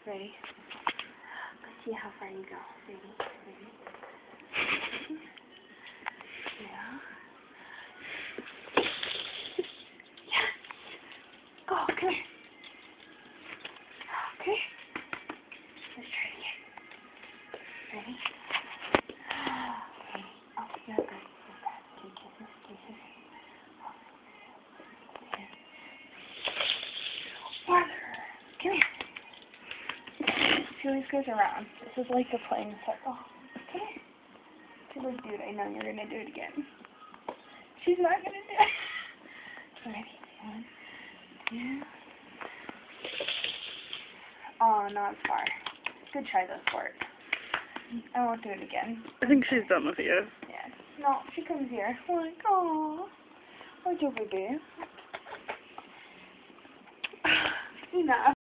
Ready? Let's see how far you go. Ready? Ready? Yeah. Yes! Go, come here. Okay. Let's try it again. Ready? Okay. Oh, you're good. You're good. Okay, kisses, kisses. Farther. Come here. She always goes around. This is like the playing circle. Come here. She's like, dude, I know you're gonna do it again. She's not gonna do it. Ready? 1, 2. Oh, not far. Good try though, sport. I won't do it again. I think she's done with you. Yeah. No, she comes here. I'm like, oh, what's your baby? Enough.